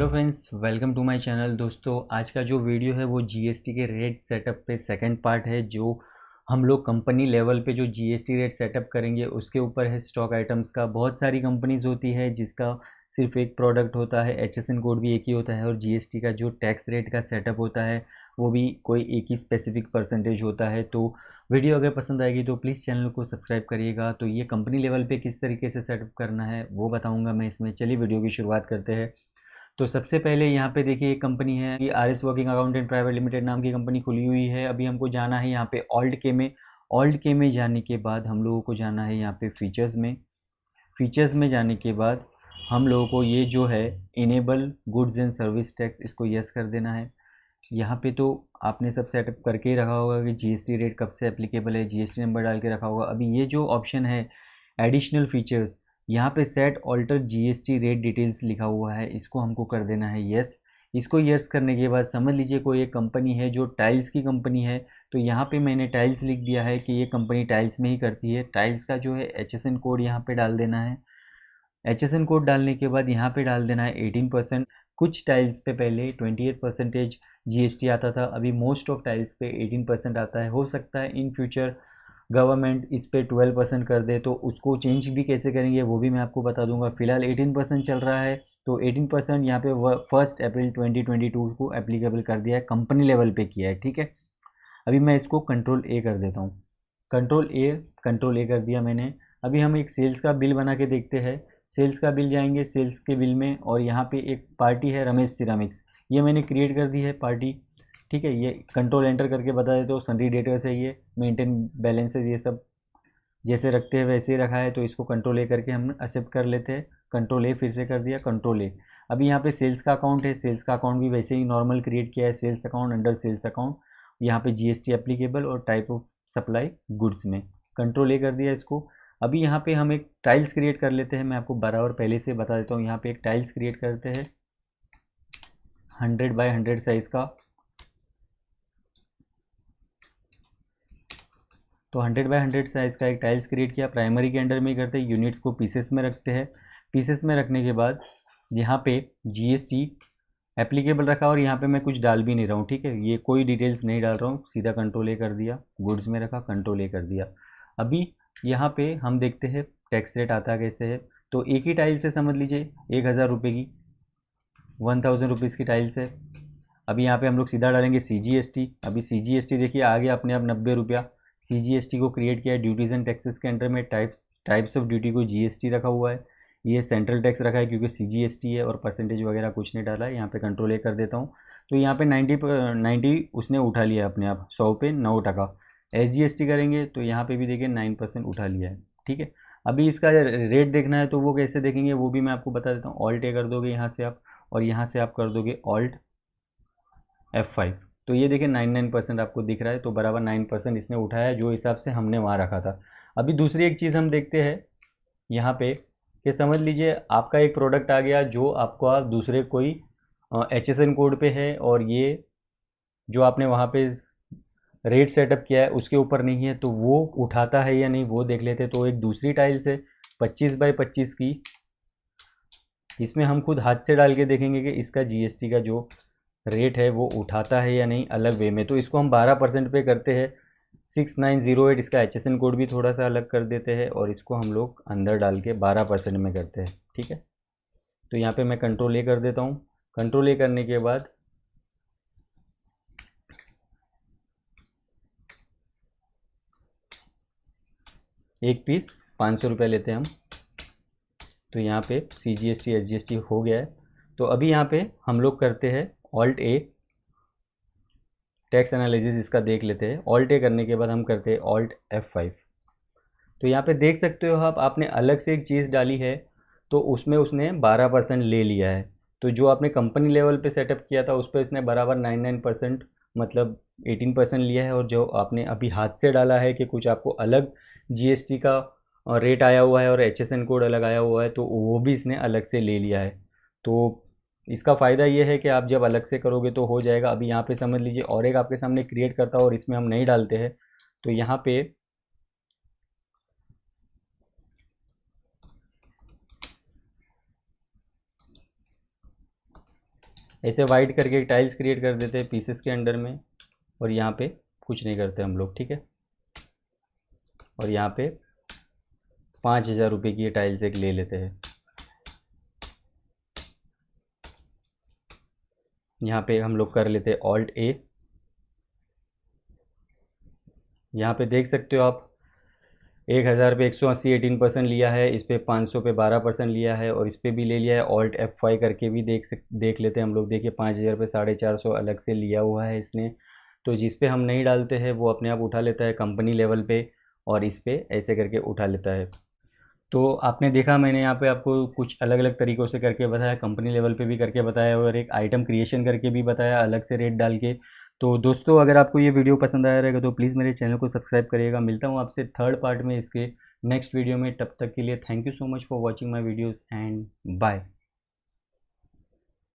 Hello friends, welcome to my channel. दोस्तों, आज का जो वीडियो है वो जीएसटी के रेट सेटअप पे सेकंड पार्ट है। जो हम लोग कंपनी लेवल पे जो जीएसटी रेट सेटअप करेंगे उसके ऊपर है। स्टॉक आइटम्स का बहुत सारी कंपनीज होती है जिसका सिर्फ एक प्रोडक्ट होता है, एचएसएन कोड भी एक ही होता है, और जीएसटी का जो टैक्स रेट का सेटअप होता है वो भी कोई एक ही स्पेसिफिक परसेंटेज होता है। तो वीडियो अगर पसंद आएगी तो प्लीज़ चैनल को सब्सक्राइब करिएगा। तो ये कंपनी लेवल पे किस तरीके से सेटअप करना है वो बताऊंगा मैं इसमें। चलिए वीडियो की शुरुआत करते हैं। तो सबसे पहले यहाँ पे देखिए, एक कंपनी है कि R S working accountant private limited नाम की कंपनी खुली हुई है। अभी हमको जाना है यहाँ पे ऑल्ट के में। ऑल्ट के में जाने के बाद हम लोगों को जाना है यहाँ पे फीचर्स में। फीचर्स में जाने के बाद हम लोगों को ये जो है enable goods and service tax, इसको यस कर देना है। यहाँ पे तो आपने सब सेटअप करके ही रखा होगा कि जीएसटी रेट कब से एप्लीकेबल है, जीएसटी नंबर डाल के रखा होगा। अभी ये जो ऑप्शन है एडिशनल फीचर्स, यहाँ पे set alter GST rate details लिखा हुआ है, इसको हमको कर देना है यस। इसको यस करने के बाद समझ लीजिए कोई एक कंपनी है जो टाइल्स की कंपनी है। तो यहाँ पे मैंने टाइल्स लिख दिया है कि ये कंपनी टाइल्स में ही करती है। टाइल्स का जो है एचएसएन कोड यहाँ पे डाल देना है। एचएसएन कोड डालने के बाद यहाँ पे डाल देना है 18%। कुछ टाइल्स पे पहले 28% जीएसटी आता था, अभी मोस्ट ऑफ टाइल्स पे 18% आता है। हो सकता है इन फ्यूचर गवर्नमेंट इस पे 12% कर दे, तो उसको चेंज भी कैसे करेंगे वो भी मैं आपको बता दूंगा। फिलहाल 18% चल रहा है, तो 18% यहाँ पे 1 अप्रैल 2022 को एप्लीकेबल कर दिया है, कंपनी लेवल पे किया है। ठीक है, अभी मैं इसको कंट्रोल ए कर देता हूँ। कंट्रोल ए कर दिया मैंने। अभी हम एक सेल्स का बिल बना के देखते हैं। सेल्स का बिल जाएंगे, सेल्स के बिल में, और यहाँ पे एक पार्टी है रमेश सिरामिक्स, ये मैंने क्रिएट कर दी है पार्टी। ठीक है, ये कंट्रोल एंटर करके बता देते हो। सन्ड्री डेटर्स है, ये मेंटेन बैलेंसेज, ये सब जैसे रखते हैं वैसे ही रखा है। तो इसको कंट्रोल ए करके हम एक्सेप्ट कर लेते हैं। कंट्रोल ए फिर से कर दिया, कंट्रोल ए। अभी यहाँ पे सेल्स का अकाउंट है, सेल्स का अकाउंट भी वैसे ही नॉर्मल क्रिएट किया है, sales account under sales account. यहाँ पे जीएसटी एप्लीकेबल और टाइप ऑफ सप्लाई गुड्स में कंट्रोल ए कर दिया इसको। अभी यहाँ पे हम एक टाइल्स क्रिएट कर लेते हैं। मैं आपको बराबर पहले से बता देता हूँ। यहाँ पे एक टाइल्स क्रिएट करते हैं 100 बाय 100 साइज का। तो 100 बाय 100 साइज़ का एक टाइल्स क्रिएट किया। प्राइमरी के अंडर में ही करते हैं, यूनिट्स को पीसेस में रखते हैं। पीसेस में रखने के बाद यहाँ पे जीएसटी एप्लीकेबल रखा, और यहाँ पे मैं कुछ डाल भी नहीं रहा हूँ। ठीक है, ये कोई डिटेल्स नहीं डाल रहा हूँ, सीधा कंट्रोल ए कर दिया, गुड्स में रखा, कंट्रोल ए कर दिया। अभी यहाँ पे हम देखते हैं टैक्स रेट आता कैसे है। तो एक ही टाइल से समझ लीजिए 1000 रुपये की, 1000 रुपीज़ की टाइल्स है। अभी यहाँ पे हम लोग सीधा डालेंगे सीजीएसटी। अभी सीजीएसटी देखिए आ गया अपने आप 90 रुपया। सीजीएसटी को क्रिएट किया है ड्यूटीज़ एंड टैक्सेस के अंडर में। टाइप्स ऑफ ड्यूटी को जीएसटी रखा हुआ है। ये सेंट्रल टैक्स रखा है क्योंकि सीजीएसटी है, और परसेंटेज वगैरह कुछ नहीं डाला है। यहाँ पे कंट्रोल ए कर देता हूँ। तो यहाँ पे 90 उसने उठा लिया अपने आप, 100 पे 9%। एसजीएसटी करेंगे तो यहाँ पे भी देखिए 9% उठा लिया है। ठीक है, अभी इसका रेट देखना है तो वो कैसे देखेंगे वो भी मैं आपको बता देता हूँ। ऑल्ट ए कर दोगे यहाँ से आप, और यहाँ से आप कर दोगे ऑल्ट F5। तो ये देखिए 99% आपको दिख रहा है, तो बराबर 9% इसने उठाया है जो हिसाब से हमने वहाँ रखा था। अभी दूसरी एक चीज़ हम देखते हैं यहाँ पे, कि समझ लीजिए आपका एक प्रोडक्ट आ गया जो आपका दूसरे कोई HSN कोड पे है, और ये जो आपने वहाँ पे रेट सेटअप किया है उसके ऊपर नहीं है, तो वो उठाता है या नहीं वो देख लेते हैं। तो एक दूसरी टाइल्स है 25 बाय 25 की, इसमें हम खुद हाथ से डाल के देखेंगे कि इसका जीएसटी का जो रेट है वो उठाता है या नहीं अलग वे में। तो इसको हम 12% पे करते हैं 6908। इसका एचएसएन कोड भी थोड़ा सा अलग कर देते हैं, और इसको हम लोग अंदर डाल के 12% में करते हैं। ठीक है, तो यहाँ पे मैं कंट्रोल ए कर देता हूँ। कंट्रोल ए करने के बाद एक पीस 500 रुपये लेते हैं हम। तो यहाँ पे C G S T S G S T हो गया है। तो अभी यहाँ पे हम लोग करते हैं ऑल्ट ए, टैक्स एनालिसिस इसका देख लेते हैं। ऑल्ट ए करने के बाद हम करते हैं ऑल्ट F5। तो यहाँ पे देख सकते हो आप, आपने अलग से एक चीज़ डाली है तो उसमें उसने 12% ले लिया है। तो जो आपने कंपनी लेवल पे सेटअप किया था उस पर इसने बराबर 99% मतलब 18% लिया है। और जो आपने अभी हाथ से डाला है कि कुछ आपको अलग जीएसटी का रेट आया हुआ है और एचएसएन कोड अलग आया हुआ है, तो वो भी इसने अलग से ले लिया है। तो इसका फ़ायदा ये है कि आप जब अलग से करोगे तो हो जाएगा। अभी यहाँ पे समझ लीजिए और एक आपके सामने क्रिएट करता हो और इसमें हम नहीं डालते हैं, तो यहाँ पे ऐसे वाइट करके एक टाइल्स क्रिएट कर देते हैं पीसेस के अंडर में, और यहाँ पे कुछ नहीं करते हम लोग, ठीक है। और यहाँ पे 5,000 रुपये की ये टाइल्स एक ले लेते हैं। यहाँ पे हम लोग कर लेते हैं Alt+A। यहाँ पे देख सकते हो आप 1,000 पे 180 18% लिया है, इस पे 500 पे 12% लिया है, और इस पे भी ले लिया है। Alt+F5 करके भी देख लेते हैं हम लोग। देखिए 5,000 पे 450 अलग से लिया हुआ है इसने। तो जिस पे हम नहीं डालते हैं वो अपने आप उठा लेता है कंपनी लेवल पे, और इस पे ऐसे करके उठा लेता है। तो आपने देखा, मैंने यहाँ पे आपको कुछ अलग अलग तरीक़ों से करके बताया, कंपनी लेवल पे भी करके बताया और एक आइटम क्रिएशन करके भी बताया अलग से रेट डाल के। तो दोस्तों अगर आपको ये वीडियो पसंद आया रहेगा तो प्लीज़ मेरे चैनल को सब्सक्राइब करिएगा। मिलता हूँ आपसे थर्ड पार्ट में इसके नेक्स्ट वीडियो में। तब तक के लिए thank you so much for watching my videos and bye.